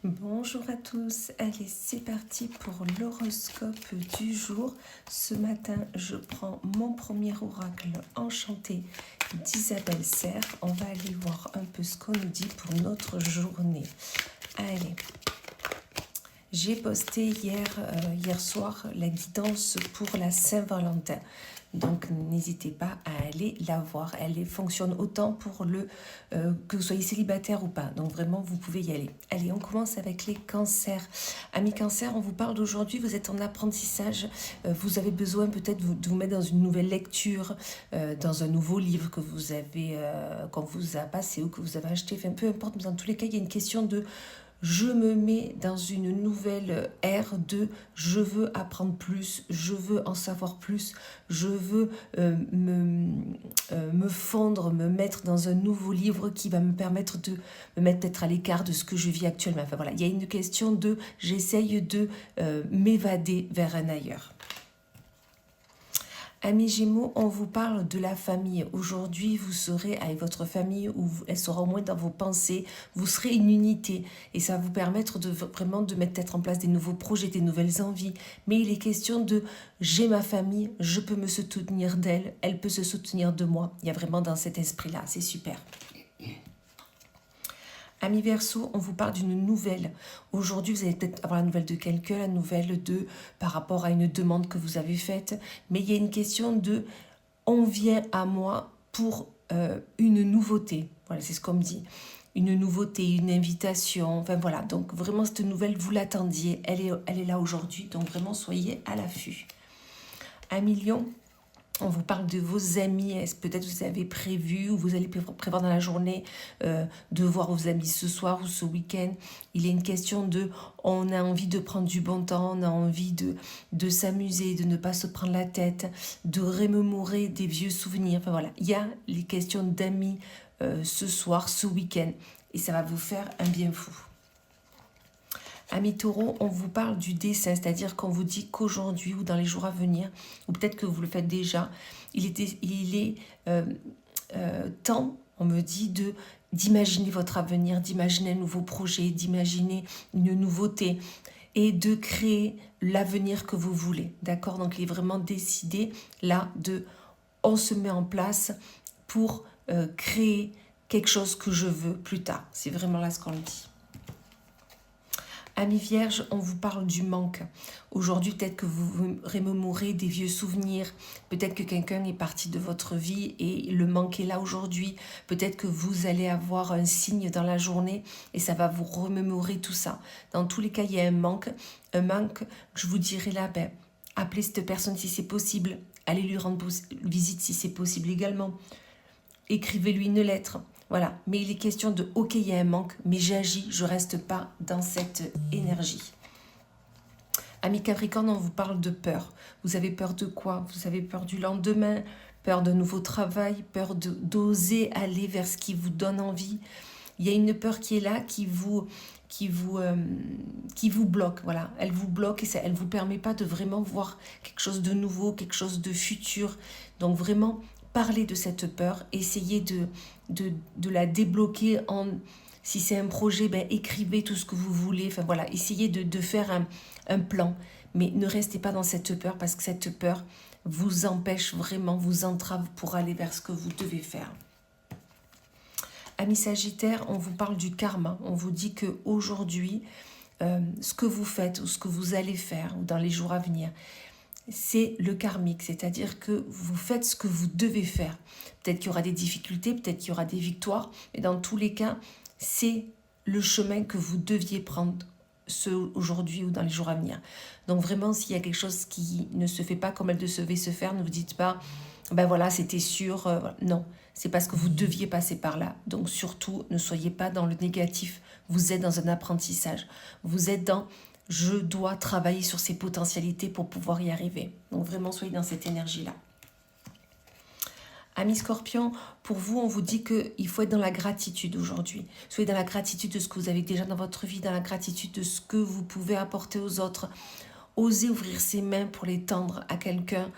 Bonjour à tous, allez c'est parti pour l'horoscope du jour. Ce matin je prends mon premier oracle enchanté d'Isabelle Serre. On va aller voir un peu ce qu'on nous dit pour notre journée. Allez, j'ai posté hier soir la guidance pour la Saint-Valentin. Donc n'hésitez pas à aller la voir. Elle fonctionne autant pour que vous soyez célibataire ou pas. Donc vraiment, vous pouvez y aller. Allez, on commence avec les cancers. Amis cancers, on vous parle d'aujourd'hui. Vous êtes en apprentissage. Vous avez besoin peut-être de vous mettre dans une nouvelle lecture, dans un nouveau livre que vous avez, qu'on vous a passé ou que vous avez acheté. Enfin, peu importe, mais dans tous les cas, il y a une question de je me mets dans une nouvelle ère de je veux apprendre plus, je veux en savoir plus, je veux me fondre, me mettre dans un nouveau livre qui va me permettre de me mettre peut-être à l'écart de ce que je vis actuellement. Enfin voilà, il y a une question de j'essaye de m'évader vers un ailleurs. Amis Gémeaux, on vous parle de la famille. Aujourd'hui, vous serez avec votre famille ou elle sera au moins dans vos pensées. Vous serez une unité et ça va vous permettre de vraiment de mettre peut-être en place des nouveaux projets, des nouvelles envies. Mais il est question de j'ai ma famille, je peux me soutenir d'elle, elle peut se soutenir de moi. Il y a vraiment dans cet esprit-là, c'est super. Amis Verseau, on vous parle d'une nouvelle. Aujourd'hui, vous allez peut-être avoir la nouvelle de quelqu'un, la nouvelle par rapport à une demande que vous avez faite. Mais il y a une question de on vient à moi pour une nouveauté. Voilà, c'est ce qu'on me dit. Une nouveauté, une invitation. Enfin voilà, donc vraiment cette nouvelle, vous l'attendiez. Elle est là aujourd'hui. Donc vraiment, soyez à l'affût. Amis Lion, on vous parle de vos amis, est-ce peut-être vous avez prévu ou vous allez prévoir dans la journée de voir vos amis ce soir ou ce week-end. Il est une question de, on a envie de prendre du bon temps, on a envie de s'amuser, de ne pas se prendre la tête, de remémorer des vieux souvenirs. Enfin voilà, il y a les questions d'amis ce soir, ce week-end et ça va vous faire un bien fou. Amis taureaux, on vous parle du dessin, c'est-à-dire qu'on vous dit qu'aujourd'hui ou dans les jours à venir, ou peut-être que vous le faites déjà, il est temps, on me dit, d'imaginer votre avenir, d'imaginer un nouveau projet, d'imaginer une nouveauté et de créer l'avenir que vous voulez. D'accord? Donc il est vraiment décidé là on se met en place pour créer quelque chose que je veux plus tard. C'est vraiment là ce qu'on dit. Amis Vierges, on vous parle du manque. Aujourd'hui, peut-être que vous remémorez des vieux souvenirs. Peut-être que quelqu'un est parti de votre vie et le manque est là aujourd'hui. Peut-être que vous allez avoir un signe dans la journée et ça va vous remémorer tout ça. Dans tous les cas, il y a un manque. Un manque, je vous dirais là, appelez cette personne si c'est possible. Allez lui rendre visite si c'est possible également. Écrivez-lui une lettre. Voilà, mais il est question de, ok, il y a un manque, mais j'agis, je ne reste pas dans cette énergie. Amis Capricorne, on vous parle de peur. Vous avez peur de quoi? Vous avez peur du lendemain, peur d'un nouveau travail, peur d'oser aller vers ce qui vous donne envie. Il y a une peur qui est là, qui vous bloque. Voilà, elle vous bloque et elle ne vous permet pas de vraiment voir quelque chose de nouveau, quelque chose de futur. Donc vraiment, parlez de cette peur, essayez de la débloquer si c'est un projet, écrivez tout ce que vous voulez. Enfin voilà, essayez de faire un plan. Mais ne restez pas dans cette peur parce que cette peur vous empêche vraiment, vous entrave pour aller vers ce que vous devez faire. Amis Sagittaires, on vous parle du karma. On vous dit qu'aujourd'hui, ce que vous faites ou ce que vous allez faire ou dans les jours à venir, c'est le karmique, c'est-à-dire que vous faites ce que vous devez faire. Peut-être qu'il y aura des difficultés, peut-être qu'il y aura des victoires, mais dans tous les cas, c'est le chemin que vous deviez prendre aujourd'hui ou dans les jours à venir. Donc vraiment, s'il y a quelque chose qui ne se fait pas comme elle devait se faire, ne vous dites pas, ben voilà, c'était sûr. Non, c'est parce que vous deviez passer par là. Donc surtout, ne soyez pas dans le négatif. Vous êtes dans un apprentissage. Vous êtes dans je dois travailler sur ces potentialités pour pouvoir y arriver. Donc vraiment, soyez dans cette énergie-là. Amis Scorpion, pour vous, on vous dit qu'il faut être dans la gratitude aujourd'hui. Soyez dans la gratitude de ce que vous avez déjà dans votre vie, dans la gratitude de ce que vous pouvez apporter aux autres. Osez ouvrir ses mains pour les tendre à quelqu'un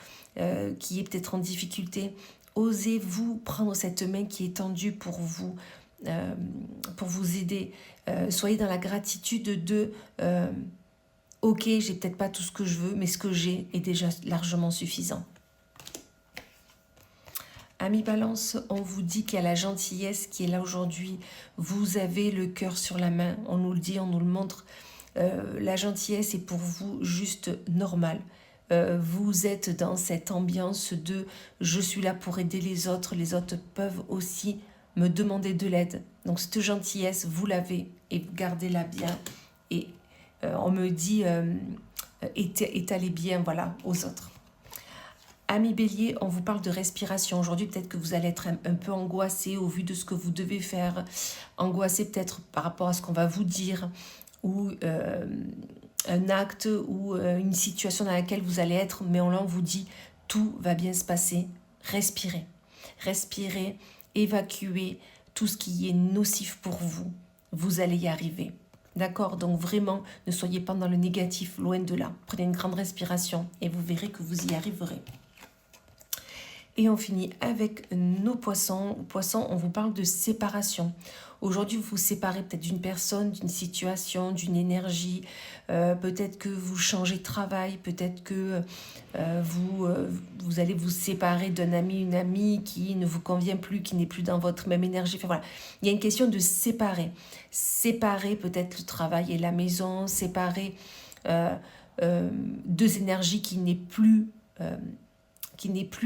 qui est peut-être en difficulté. Osez vous prendre cette main qui est tendue pour vous pour vous aider. Soyez dans la gratitude de ok, j'ai peut-être pas tout ce que je veux, mais ce que j'ai est déjà largement suffisant. Amis Balance, on vous dit qu'il y a la gentillesse qui est là aujourd'hui. Vous avez le cœur sur la main, on nous le dit, on nous le montre. La gentillesse est pour vous juste normale. Vous êtes dans cette ambiance de je suis là pour aider les autres peuvent aussi me demander de l'aide. Donc cette gentillesse, vous l'avez et gardez-la bien. Et on me dit étalez bien, voilà, aux autres. Amis Bélier, on vous parle de respiration. Aujourd'hui, peut-être que vous allez être un peu angoissé au vu de ce que vous devez faire. Angoissé peut-être par rapport à ce qu'on va vous dire ou un acte ou une situation dans laquelle vous allez être. Mais on vous dit, tout va bien se passer. Respirez. Respirez, évacuez tout ce qui est nocif pour vous. Vous allez y arriver. D'accord? Donc vraiment, ne soyez pas dans le négatif, loin de là. Prenez une grande respiration et vous verrez que vous y arriverez. Et on finit avec nos poissons. Poissons, on vous parle de séparation. Aujourd'hui, vous vous séparez peut-être d'une personne, d'une situation, d'une énergie. Peut-être que vous changez de travail. Peut-être que vous allez vous séparer d'un ami, une amie qui ne vous convient plus, qui n'est plus dans votre même énergie. Enfin voilà, il y a une question de séparer. Séparer peut-être le travail et la maison. Séparer deux énergies qui n'est plus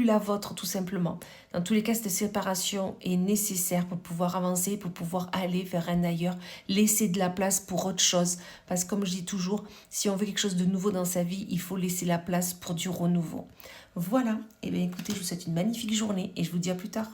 la vôtre tout simplement. Dans tous les cas, cette séparation est nécessaire pour pouvoir avancer, pour pouvoir aller vers un ailleurs, laisser de la place pour autre chose. Parce que comme je dis toujours, si on veut quelque chose de nouveau dans sa vie, il faut laisser la place pour du renouveau. Voilà, et bien écoutez, je vous souhaite une magnifique journée et je vous dis à plus tard.